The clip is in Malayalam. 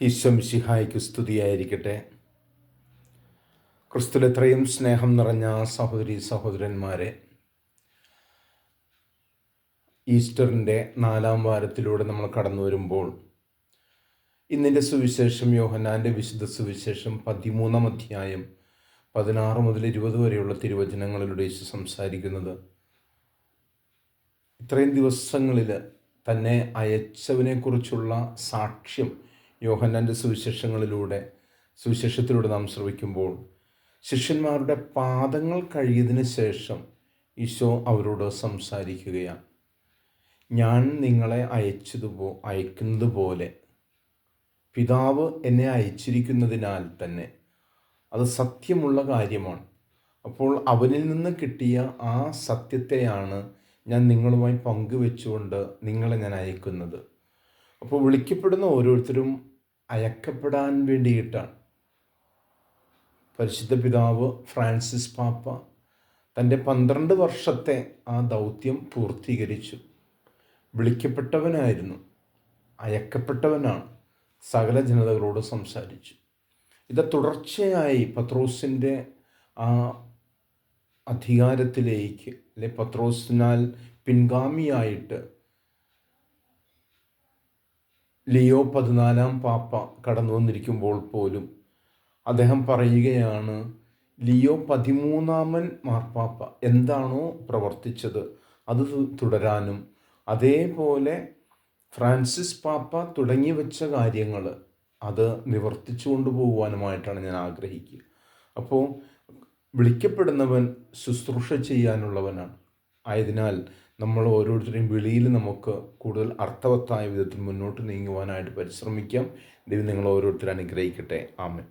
ഈശോ മിശിഹായ്ക്ക് സ്തുതിയായിരിക്കട്ടെ. ക്രിസ്തുവിൽ എത്രയും സ്നേഹം നിറഞ്ഞ സഹോദരി സഹോദരന്മാരെ, ഈസ്റ്ററിൻ്റെ 4-ാം വാരത്തിലൂടെ നമ്മൾ കടന്നു വരുമ്പോൾ ഇന്നിൻ്റെ സുവിശേഷം യോഹന്നാൻ്റെ വിശുദ്ധ സുവിശേഷം 13-ാം അധ്യായം 16 മുതൽ 20 വരെയുള്ള തിരുവചനങ്ങളിലൂടെ യേശു സംസാരിക്കുന്നത് ഇത്രയും ദിവസങ്ങളിൽ തന്നെ അയച്ചവനെക്കുറിച്ചുള്ള സാക്ഷ്യം യോഹന്നാൻ്റെ സുവിശേഷത്തിലൂടെ നാം ശ്രവിക്കുമ്പോൾ ശിഷ്യന്മാരുടെ പാദങ്ങൾ കഴുകിയതിന് ശേഷം ഈശോ അവരോട് സംസാരിക്കുകയാണ്. ഞാൻ നിങ്ങളെ അയക്കുന്നത് പോലെ പിതാവ് എന്നെ അയച്ചിരിക്കുന്നതിനാൽ തന്നെ അത് സത്യമുള്ള കാര്യമാണ്. അപ്പോൾ അവനിൽ നിന്ന് കിട്ടിയ ആ സത്യത്തെയാണ് ഞാൻ നിങ്ങളുമായി പങ്കുവെച്ചുകൊണ്ട് നിങ്ങളെ ഞാൻ അയക്കുന്നത്. അപ്പോൾ വിളിക്കപ്പെടുന്ന ഓരോരുത്തരും അയക്കപ്പെടാൻ വേണ്ടിയിട്ടാണ്. പരിശുദ്ധ പിതാവ് ഫ്രാൻസിസ് പാപ്പ തൻ്റെ 12 വർഷത്തെ ആ ദൗത്യം പൂർത്തീകരിച്ചു. വിളിക്കപ്പെട്ടവനായിരുന്നു, അയക്കപ്പെട്ടവനാണ്, സകല ജനതകളോട് സംസാരിച്ചു. ഇത് തുടർച്ചയായി പത്രോസിൻ്റെ ആ അധികാരത്തിലേക്ക്, അല്ലെ പത്രോസിനാൽ പിൻഗാമിയായിട്ട് ലിയോ 14-ാം പാപ്പ കടന്നു വന്നിരിക്കുമ്പോൾ പോലും അദ്ദേഹം പറയുകയാണ്, ലിയോ 13-ാമൻ മാർപ്പാപ്പ എന്താണോ പ്രവർത്തിച്ചത് അത് തുടരാനും അതേപോലെ ഫ്രാൻസിസ് പാപ്പ തുടങ്ങി വെച്ച കാര്യങ്ങൾ അത് നിവർത്തിച്ചു കൊണ്ടുപോകുവാനുമായിട്ടാണ് ഞാൻ ആഗ്രഹിക്കുക. അപ്പോൾ വിളിക്കപ്പെടുന്നവൻ ശുശ്രൂഷ ചെയ്യാനുള്ളവനാണ്. ആയതിനാൽ നമ്മൾ ഓരോരുത്തരെയും വിളിയിൽ നമുക്ക് കൂടുതൽ അർത്ഥവത്തായ വിധത്തിൽ മുന്നോട്ട് നീങ്ങുവാനായിട്ട് പരിശ്രമിക്കാം. ദൈവം നിങ്ങൾ ഓരോരുത്തരും അനുഗ്രഹിക്കട്ടെ. ആമേൻ.